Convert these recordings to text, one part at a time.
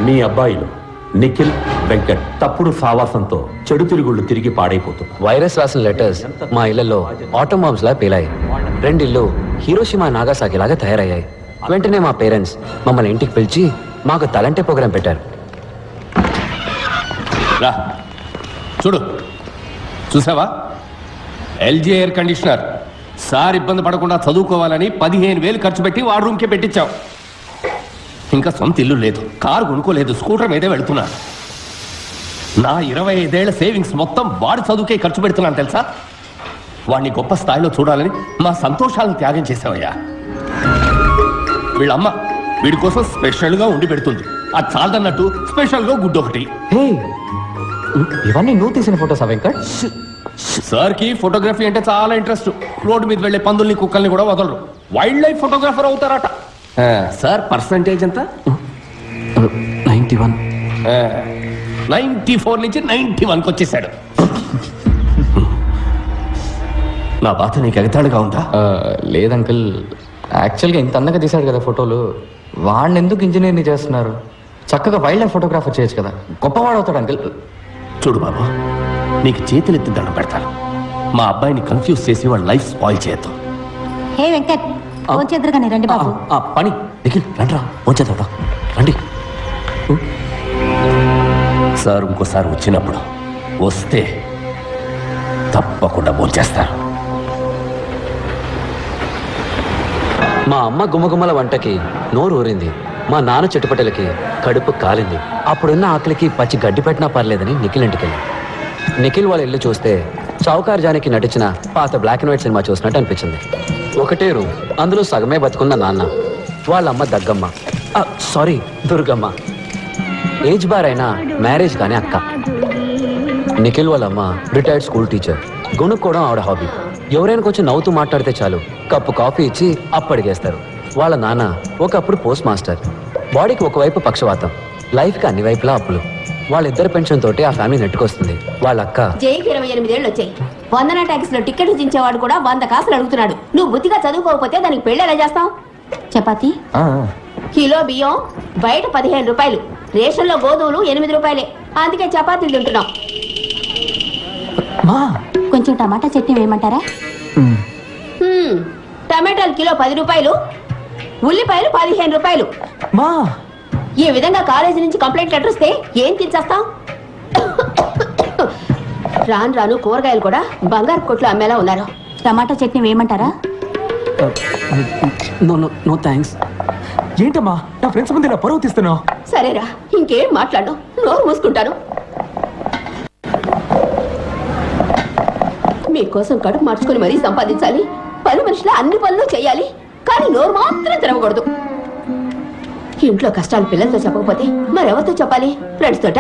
మీ అబ్బాయిలు నిఖిల్, వెంకట్ తప్పుడు సావాసంతో చెడు తిరుగుళ్ళు తిరిగి పాడైపోతున్నారు. వైరస్ రాసిన లెటర్స్ మా ఇళ్లలో ఆటో బాంబ్స్ లా పేలాయి. 2 ఇళ్ళు హీరోషిమా, నాగాసాకి లాగా తయారయ్యాయి. వెంటనే మా పేరెంట్స్ మమ్మల్ని ఇంటికి పిలిచి మాకు తలంటే ప్రోగ్రాం పెట్టారు. రా చూడు, చూసావా? LG air conditioner. సార్ ఇబ్బంది పడకుండా చదువుకోవాలని 15,000 ఖర్చు పెట్టి వాడు రూమ్కే పెట్టించావు. ఇంకా సొంత ఇల్లు లేదు, కారు కొనుక్కోలేదు, స్కూటర్ మీదే వెళుతున్నా. నా 25 ఏళ్ల సేవింగ్స్ మొత్తం వాడి చదువుకే ఖర్చు పెడుతున్నాను తెలుసా? వాడిని గొప్ప స్థాయిలో చూడాలని మా సంతోషాలను త్యాగం చేసావయ్యా. వీళ్ళమ్మ వీడి కోసం స్పెషల్గా ఉండి పెడుతుంది. అది చాలదన్నట్టు స్పెషల్గా గుడ్డు ఒకటి. ఇవన్నీ నువ్వు తీసిన ఫోటోసా వెంకట్? సార్కి ఫోటోగ్రఫీ అంటే చాలా ఇంట్రెస్ట్. రోడ్డు మీద వెళ్ళే పందుల్ని, కుక్కల్ని కూడా వదలరు. వైల్డ్ లైఫ్ ఫోటోగ్రాఫర్ అవుతారట. సార్ పర్సంటేజ్ ఎంత? 91. 94 నుంచి 91కి వచ్చేసాడు. నా బాధ నీకు ఎగతాడుగా ఉందా? లేదు అంకుల్, యాక్చువల్గా ఇంత అందంగా తీశాడు కదా ఫోటోలు, వాడిని ఎందుకు ఇంజనీర్ని చేస్తున్నారు? చక్కగా వైల్డ్ లైఫ్ ఫోటోగ్రాఫర్ చేయొచ్చు కదా, గొప్పవాడు అవుతాడు అంకుల్. చూడు బాబు, నీకు చేతులెత్తి దండం పెడతాను. మా అబ్బాయిని కన్ఫ్యూజ్ చేసి వాడి లైఫ్ స్పాయిల్ చేయొద్దు. హే వెంకట్, వచ్చేద్దరుగానే రండి బాబు. పని నిఖిల్ రండిరా, వచ్చేద్దా రండి. సార్ ఇంకోసారి వచ్చినప్పుడు వస్తే తప్పకుండా భోంచేస్తారు. మా అమ్మ గుమ్మగుమ్మల వంటకి నోరు ఊరింది, మా నాన్న చెట్టుపట్టలకి కడుపు కాలింది. అప్పుడున్న ఆకలికి పచ్చి గడ్డి పెట్టినా పర్లేదని నిఖిల్ ఇంటికి వెళ్ళి. నిఖిల్ వాళ్ళ ఇల్లు చూస్తే చౌకార్ జానికి నటించిన పాత బ్లాక్ అండ్ వైట్ సినిమా చూసినట్టు అనిపించింది. ఒకటే రూమ్, అందులో సగమే బతుకున్న నాన్న, వాళ్ళమ్మ దగ్గమ్మ, సారీ దుర్గమ్మ, ఏజ్ బార్ అయినా మ్యారేజ్ కానీ అక్క. నిఖిల్ వాళ్ళమ్మ రిటైర్డ్ స్కూల్ టీచర్, గుణుక్కోవడం ఆవిడ హాబీ. ఎవరైనా కొంచెం నవ్వుతూ మాట్లాడితే చాలు కప్పు కాఫీ ఇచ్చి అప్పడిగేస్తారు. వాళ్ళ నాన్న ఒకప్పుడు పోస్ట్ మాస్టర్, బాడీకి ఒకవైపు పక్షవాతం, లైఫ్కి అన్ని వైపులా అప్పులు. వాళ్ళిద్దరు పెన్షన్ తోటి ఆ ఫ్యామిలీ నెట్టుకొస్తుంది. వాళ్ళ అక్క జైకి 28 ఏళ్ళు వచ్చాయి. వందన ట్యాక్స్ లో టికెట్లు దించేవాడు కూడా 100 కాసులు అడుగుతున్నాడు. నువ్వు బుద్ధిగా చదువుకోకపోతే దానికి పెళ్లి ఎలా చేస్తావు? చపాతి కిలో బియ్యం బయట 15 రూపాయలు, రేషన్ లో గోధుమలు 8 రూపాయలే. అందుకే చపాతీలు తింటున్నాం. కొంచెం టమాటా చట్నీ వేయమంటారా? టమాటాలు కిలో 10 రూపాయలు, ఉల్లిపాయలు 15 రూపాయలు. ఈ విధంగా కాలేజీ నుంచి కంప్లైంట్ లెటర్ వస్తే ఏం తీర్చేస్తాం? రాను రాను కూరగాయలు కూడా బంగారు కొట్లు అమ్మేలా ఉన్నారు. టమాటా చట్నీ వేయమంటారా? No thanks. ఏంటమ్మా నా ఫ్రెండ్స్ ముందు ఇలా పరువు తీస్తున్నావు? సరేరా, ఇంకేం మాట్లాడు, నోరు మూసుకుంటాను. మీకోసం కడుపు మార్చుకుని మరీ సంపాదించాలి, పని మనుషుల అన్ని పనులు చేయాలి, కానీ నోరు మాత్రం తిరగకూడదు. ఇంట్లో కష్టాలు పిల్లలతో చెప్పకపోతే మరెవరితో చెప్పాలి? ఫ్రెండ్స్ తోట?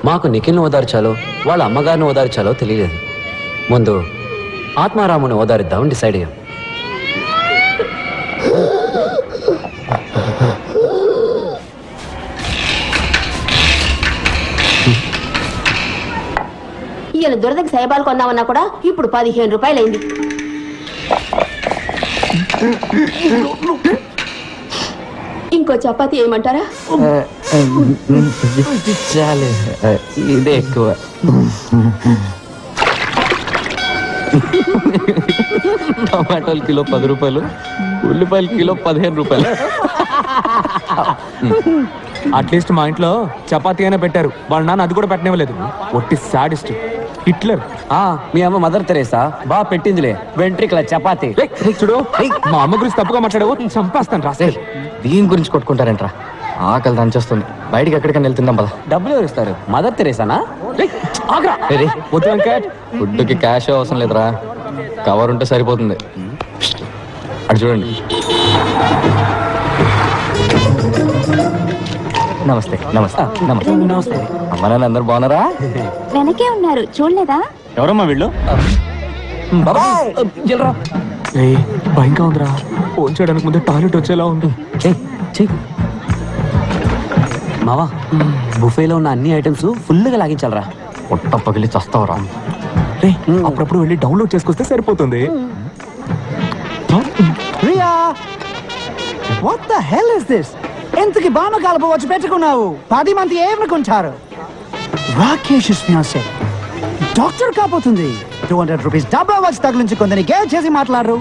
మాకు నిఖిల్ని ఓదార్చాలో వాళ్ళ అమ్మగారిని ఓదార్చాలో తెలియలేదు. ముందు ఆత్మారాముని ఓదారిద్దామని డిసైడ్ అయ్యాం. ఈయన దురదకి సైబాలు కొన్నామన్నా కూడా ఇప్పుడు 15 రూపాయలు అయింది. ఇంకో చపాతీ ఏమంటారా? ఇదే ఎక్కువ. టమాటాలు కిలో 10 రూపాయలు, ఉల్లిపాయలు కిలో 15 రూపాయలు. అట్లీస్ట్ మా ఇంట్లో చపాతీ అయినా పెట్టారు, వాళ్ళ నాన్న అది కూడా పెట్టనివ్వలేదు. ఒట్టి సాడిస్ట్ హిట్లర్. మీ అమ్మ మదర్ తెరేసా బాగా పెట్టిందిలే వెంట్రికల చపాతీ. చూడు, మా అమ్మ గురించి తప్పుగా మాట్లాడావు, చంపేస్తాను. రాసే దీని గురించి కొట్టుకుంటారంట్రా, ఆకలి దంచేస్తుంది. బయటికి ఎక్కడికైనా వెళ్తుందాం పద. డబ్బులు ఎవరు ఇస్తారు? మదర్ తెరేసానా? వద్దు వెంకట్, ఫుడ్కి క్యాష్ అవసరం లేదురా, కవర్ ఉంటే సరిపోతుంది. అటు చూడండి. నమస్తే. నమస్తే నమస్తే నమస్తే. అమ్మ నాన్న అందరు బాగున్నారా? వెనకే ఉన్నారు, చూడలేదా? ఎవరమ్మా వీళ్ళు? భయంగా ఉందిరా, ఫోన్ చేయడానికి ముందే టాయిలెట్ వచ్చేలా ఉంది. మావా, బుఫేలో ఉన్న అన్ని ఐటమ్స్ ఫుల్గా లాగించాలరా, పొట్ట పగిలి చస్తావరా. అప్పుడప్పుడు వెళ్ళి డౌన్లోడ్ చేసుకొస్తే సరిపోతుంది. Riya what the hell is this? ఎంతకి బాను కలుపు వచ్చి పెట్టుకున్నావు? 10 మంది ఏమనుకుంటారు? రాకేష్ ఫియాన్సే డాక్టర్ కాబోతుంది. 200 రూపీస్ డబ్బా వచ్చి తగిలించుకుందని గేల్ చేసి మాట్లాడరు.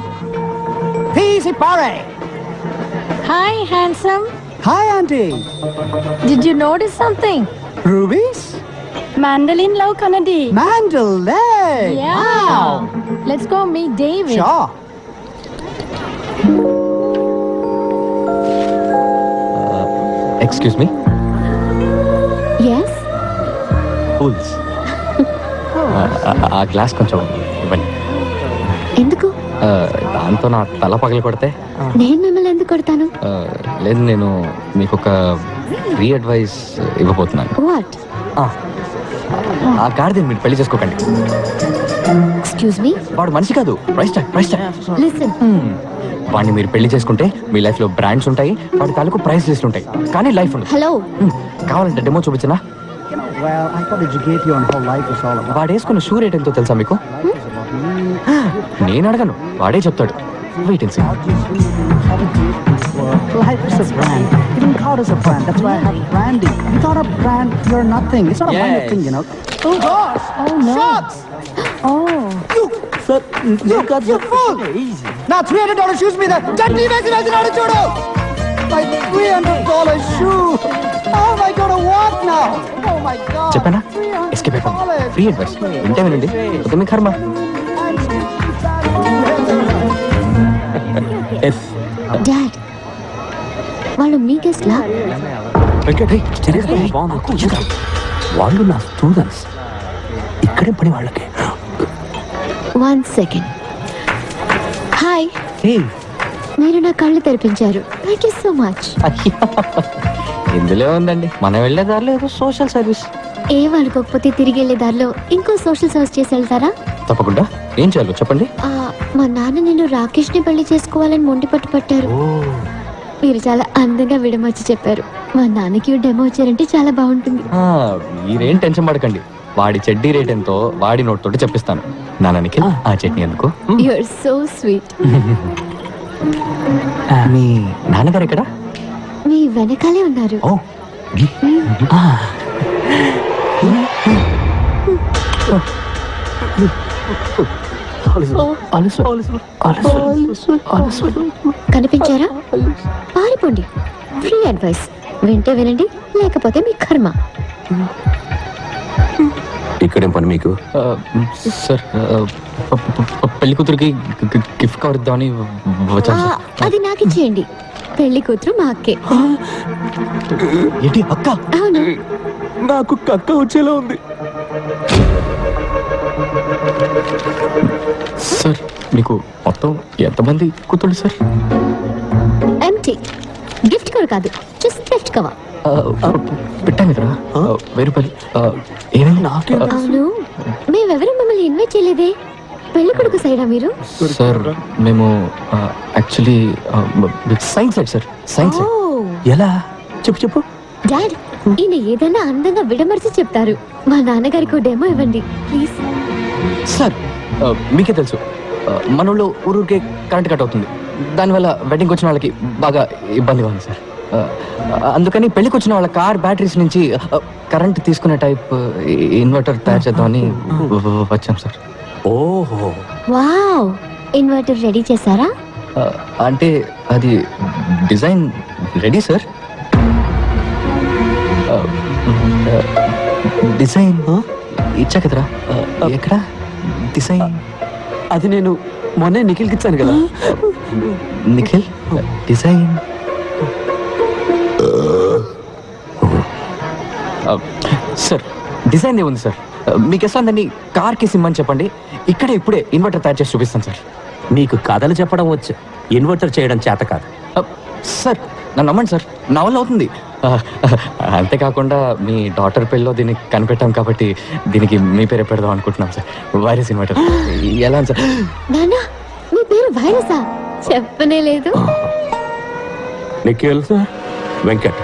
తీసి పారే. Hi, handsome. Hi aunty. Did you notice something? Rubies Mandolin Love Kanadi. Mandalay. Yeah. Let's go meet David. Sure. Excuse me. ఎస్ కూల్స్. ఆ గ్లాస్ కొంచెం ఇవ్వండి. ఎందుకు? దాంతో నా తల పగలు కొడితే. నేను మిమ్మల్ని ఎందుకు కొడతాను? లేదు, నేను మీకు ఒక ఫ్రీ అడ్వైస్ ఇవ్వబోతున్నాను. వాట్? ఆ గాడిదని మీరు పెళ్లి చేసుకోకండి. Excuse me. వాడు మనిషి కాదు, ప్రైస్ ట్యాగ్. లిసన్. వాడిని మీరు పెళ్లి చేసుకుంటే మీ లైఫ్ లో బ్రాండ్స్ ఉంటాయి, వాడి తాలూకు ప్రైస్ లిస్ట్ ఉంటాయి, కానీ లైఫ్ ఉండదు. హలో. కావాలంటే demo చూపించనా? Well, I thought educate you on how life is all about. వాడు వేసుకున్న షూ రేట్ ఎంతో తెలుసా మీకు? నేను అడగను, వాడే చెప్తాడు. Wait and see. Life is a brand. Even God is a brand. That's why I have branding. Without a brand, you're nothing. It's not a minor Yes. thing, you know. Oh gosh! Oh no. Shots! Oh. Sir, you fool! Now $300 shoes మీద చట్నీ వేసి వేసినాడు చూడు. My $300 shoe. How am I gonna walk now? Oh my God! చెప్పానా? Escape అయిపోయింది. Free advice వింటే వినండి, ఒక మీ కర్మ. ఎస్ డాడ్, వాళ్ళు మీ గెస్ట్ లా? వాళ్ళు నా స్టూడెంట్స్. ఇక్కడే పని వాళ్ళకి. 1 సెకండ్. హాయ్. మీరు నా కళ్ళు తెరిపించారు. Thank you so much. ఇందులో ఉందండి, మనం వెళ్ళే దారిలో ఏదో సోషల్ సర్వీస్. ఏం అనుకోకపోతే తిరిగి వెళ్ళే దారిలో ఇంకో సోషల్ సర్వీస్ చేసి వెళ్తారా? తప్పకుండా. ఏం చేయాలో చెప్పండి. మా నాన్న నేను రాకేష్ ని పెళ్లి చేసుకోవాలని మొండి పట్టారు. మీరు చాలా అందంగా విడమర్చి చెప్పారు. మా నాన్నకి డెమో వచ్చారంటే చాలా బాగుంటుంది. మీరేం టెన్షన్ పడకండి, వాడి చెడ్డీ రేట్ ఎంతో వాడి నోట్ తోటి చెప్పిస్తాను. నాన్నకి ఆ చట్నీ ఎందుకు? You are so sweet. మీ నాన్నగారు ఎక్కడ? మీ వెనకాలే ఉన్నారు. ఓ కనిపించారా? పారిపోండి. ఫ్రీ అడ్వైస్ వింటే వినండి, లేకపోతే మీ కర్మ. ఇక్కడేం పని మీకు? సార్, పెళ్లి కూతురికి గిఫ్ట్ కవర్ ఇద్దామని వచ్చాను సార్. అది నాకు ఇచ్చేయండి. పెళ్లి కూతురు మా అక్కే. ఏంటి అక్క? అవును. నాకు కక్క వచ్చేలా ఉంది. సార్, మీకు మొత్తం ఎంతమంది కూతుళ్ళు సార్? ఎంటీ. గిఫ్ట్ కవర్ కాదు, జస్ట్ గిఫ్ట్ కవర్. పెట్టాను కదరా, 1000 రూపాయలు. ఏమైంది? అవును, మేమెవరూ మిమ్మల్ని ఇన్వైట్ చేయలేదే. పెళ్లి కొడుకు సైడా మీరు? సార్, మేము actually science side sir. Science ఓ ఎలా? చెప్పు. డాడ్, ఈయన ఏదైనా అందంగా విడమర్చి చెప్తారు. మా నాన్నగారికి డెమో ఇవ్వండి ప్లీజ్. సార్, మీకే తెలుసు మన ఊళ్ళో ఊరికే కరెంట్ కట్ అవుతుంది. దానివల్ల వెడ్డింగ్కి వచ్చిన వాళ్ళకి బాగా ఇబ్బందిగా ఉంది సార్. అందుకని పెళ్లికి వచ్చిన వాళ్ళ కార్ బ్యాటరీస్ నుంచి కరెంట్ తీసుకునే టైప్ ఇన్వర్టర్ తయారు చేద్దామని వచ్చాం సార్. ఓహో, వావ్, ఇన్వర్టర్ రెడీ చేశారా? అంటే అది డిజైన్ రెడీ సార్. డిజైన్ ఇచ్చా కదరా. ఎక్కడ డిజైన్? అది నేను మొన్నే నిఖిల్కి ఇచ్చాను కదా. నిఖిల్ డిజైన్. సార్, డిజైన్ ఏముంది సార్? మీకు ఎట్లా దాన్ని కార్కి సిమ్మని చెప్పండి, ఇక్కడే ఇప్పుడే ఇన్వర్టర్ తయారు చేసి చూపిస్తాను సార్. మీకు కథలు చెప్పడం వచ్చు, ఇన్వర్టర్ చేయడం చేత కాదు. సార్, నన్ను నమ్మండి సార్, నా వల్ల అవుతుంది. అంతేకాకుండా మీ డాటర్ పెళ్ళిలో దీన్ని కనిపెట్టాం కాబట్టి దీనికి మీ పేరే పెడదాం అనుకుంటున్నాం సార్. Virus inverter. ఎలా సార్? నాన్న, మీ పేరు వైరసా? చెప్పనే లేదు. నిఖిల్, వెంకట్,